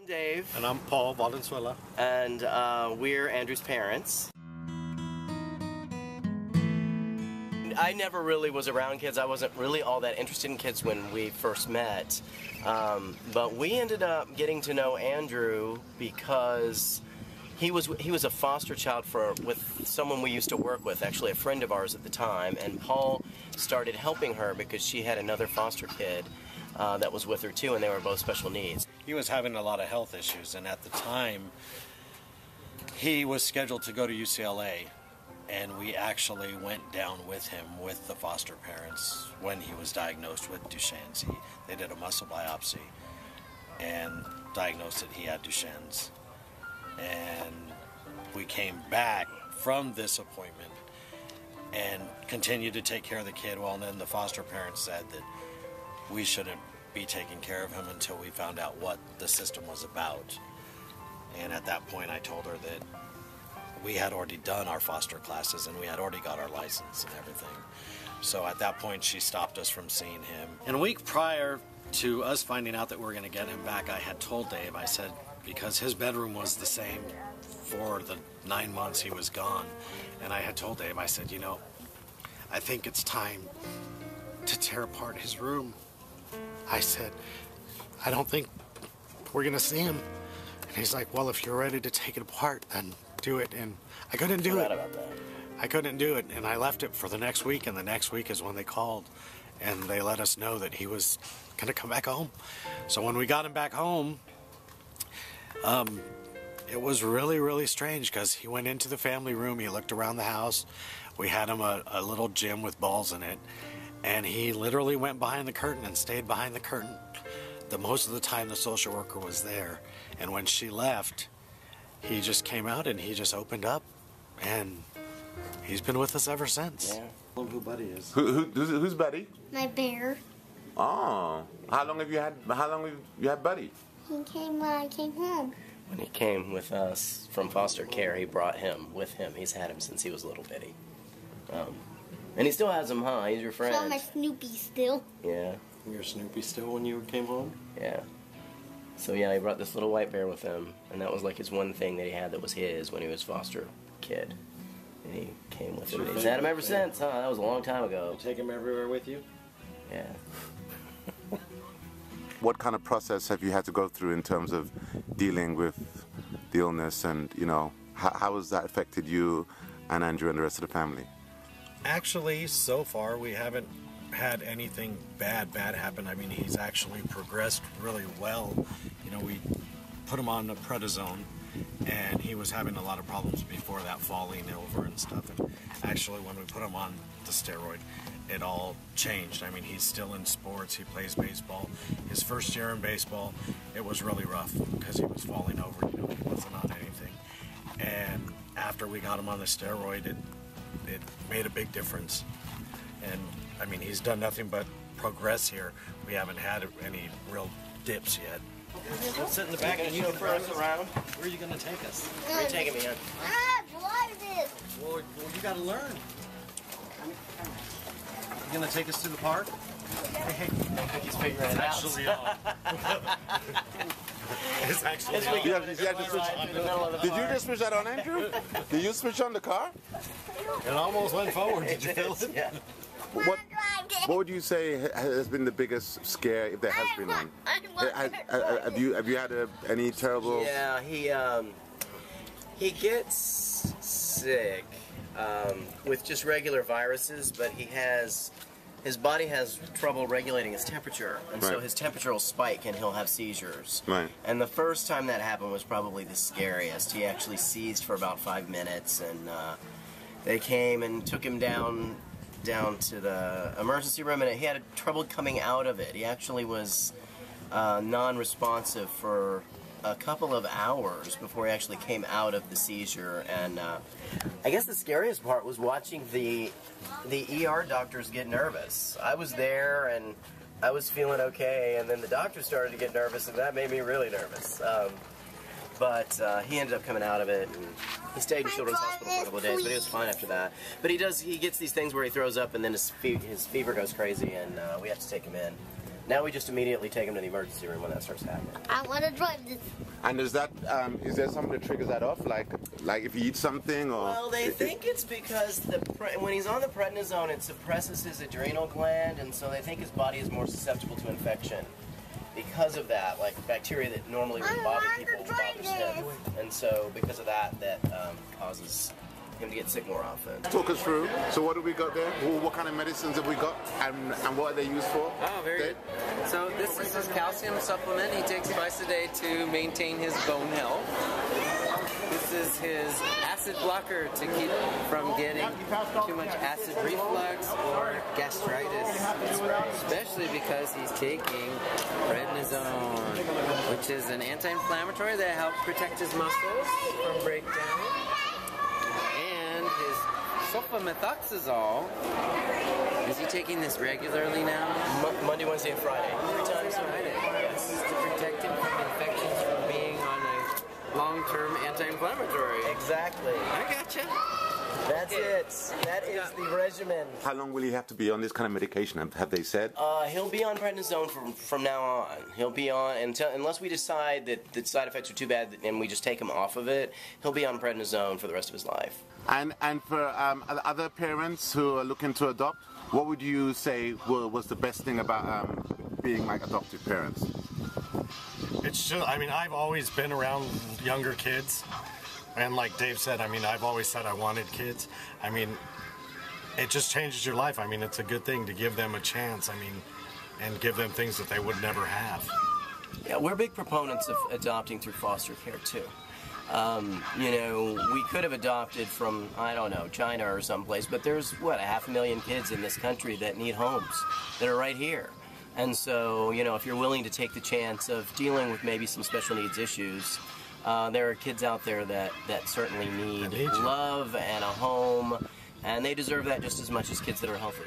I'm Dave. And I'm Paul Valenzuela. And we're Andrew's parents. I never really was around kids. I wasn't really all that interested in kids when we first met. But we ended up getting to know Andrew because he was a foster child with someone we used to work with, actually a friend of ours at the time. And Paul started helping her because she had another foster kid that was with her too, and they were both special needs. He was having a lot of health issues, and at the time he was scheduled to go to UCLA, and we actually went down with him with the foster parents when he was diagnosed with Duchenne's. They did a muscle biopsy and diagnosed that he had Duchenne's. And we came back from this appointment and continued to take care of the kid. Well, and then the foster parents said that we shouldn't be taking care of him until we found out what the system was about. And at that point I told her that we had already done our foster classes and we had already got our license and everything. So at that point she stopped us from seeing him. And a week prior to us finding out that we were going to get him back, I had told Dave, I said, because his bedroom was the same for the 9 months he was gone, and I had told Dave, I said, you know, I think it's time to tear apart his room. I said, I don't think we're going to see him. And he's like, well, if you're ready to take it apart, then do it. And I couldn't do it. I couldn't do it. And I left it for the next week, and the next week is when they called. And they let us know that he was going to come back home. So when we got him back home, it was really, really strange because he went into the family room. He looked around the house. We had him a little gym with balls in it. And he literally went behind the curtain and stayed behind the curtain. Most of the time the social worker was there. And when she left, he just came out and he just opened up. And he's been with us ever since. Yeah. I love who Buddy is. Who's Buddy? My bear. Oh, how long have you had Buddy? He came when I came home. When he came with us from foster care, he brought him with him. He's had him since he was a little bitty. And he still has him, huh? He's your friend. So my Snoopy still. Yeah. You're Snoopy still when you came home? Yeah. So yeah, he brought this little white bear with him, and that was like his one thing that he had that was his when he was foster kid. And he came with him. He's had him ever since, huh? That was a long time ago. You take him everywhere with you? Yeah. What kind of process have you had to go through in terms of dealing with the illness, and you know, how has that affected you and Andrew and the rest of the family? Actually, so far we haven't had anything bad happen. I mean, he's actually progressed really well. You know, we put him on the prednisone, and he was having a lot of problems before that, falling over and stuff. And actually, when we put him on the steroid, it all changed. I mean, he's still in sports. He plays baseball. His first year in baseball, it was really rough because he was falling over. You know, he wasn't on anything. And after we got him on the steroid, it made a big difference. And I mean, he's done nothing but progress here. We haven't had any real dips yet. Let's sit in the back and you throw us around. Where are you going to take us? Where are you taking me, hon? Drive this. Well, you got to learn. You going to take us to the park? Hey, he's figuring it out. It's actually Did you just switch that on, Andrew? Did you switch on the car? It almost went forward. Did you feel it? Yeah. What would you say has been the biggest scare, if there has been one? Have you had any terrible? Yeah, he gets sick with just regular viruses, but his body has trouble regulating his temperature, and so his temperature will spike and he'll have seizures. Right. And the first time that happened was probably the scariest. He actually seized for about 5 minutes, and they came and took him down to the emergency room, and he had trouble coming out of it. He actually was non-responsive for a couple of hours before he actually came out of the seizure. And I guess the scariest part was watching the ER doctors get nervous. I was there and I was feeling okay, and then the doctors started to get nervous, and that made me really nervous. But he ended up coming out of it, and he stayed in Children's Hospital for a couple of days, but he was fine after that. But he gets these things where he throws up, and then his fever goes crazy, and we have to take him in. Now we just immediately take him to the emergency room when that starts happening. I want to drive this. And is that is there something that triggers that off? Like if he eats something, or well, they think it's because when he's on the prednisone, it suppresses his adrenal gland, and so they think his body is more susceptible to infection. Because of that, like bacteria that normally wouldn't bother people bothers him, and so because of that, causes him to get sick more often. Talk us through. So what do we got there? What kind of medicines have we got, and what are they used for? Oh, very good. So this is his calcium supplement he takes twice a day to maintain his bone health. This is his acid blocker to keep from getting too much acid reflux or gastritis, especially because he's taking prednisone, which is an anti-inflammatory that helps protect his muscles from breakdown. And his sulfamethoxazole, is he taking this regularly now? Monday, Wednesday, and Friday. 3 times a Friday. day. This is to protect him from infections from being on a long-term anti-inflammatory. Exactly. I gotcha. That's it. That is the regimen. How long will he have to be on this kind of medication? Have they said? He'll be on prednisone from now on. He'll be on unless we decide that the side effects are too bad and we just take him off of it. He'll be on prednisone for the rest of his life. And for other parents who are looking to adopt, what would you say was the best thing about being like adoptive parents? It's just, I mean, I've always been around younger kids, and like Dave said, I mean, I've always said I wanted kids. I mean, it just changes your life. I mean, it's a good thing to give them a chance, I mean, and give them things that they would never have. Yeah, we're big proponents of adopting through foster care, too. You know, we could have adopted from, I don't know, China or someplace, but there's, what, 500,000 kids in this country that need homes that are right here. And so, you know, if you're willing to take the chance of dealing with maybe some special needs issues, there are kids out there that certainly need love and a home, and they deserve that just as much as kids that are healthy.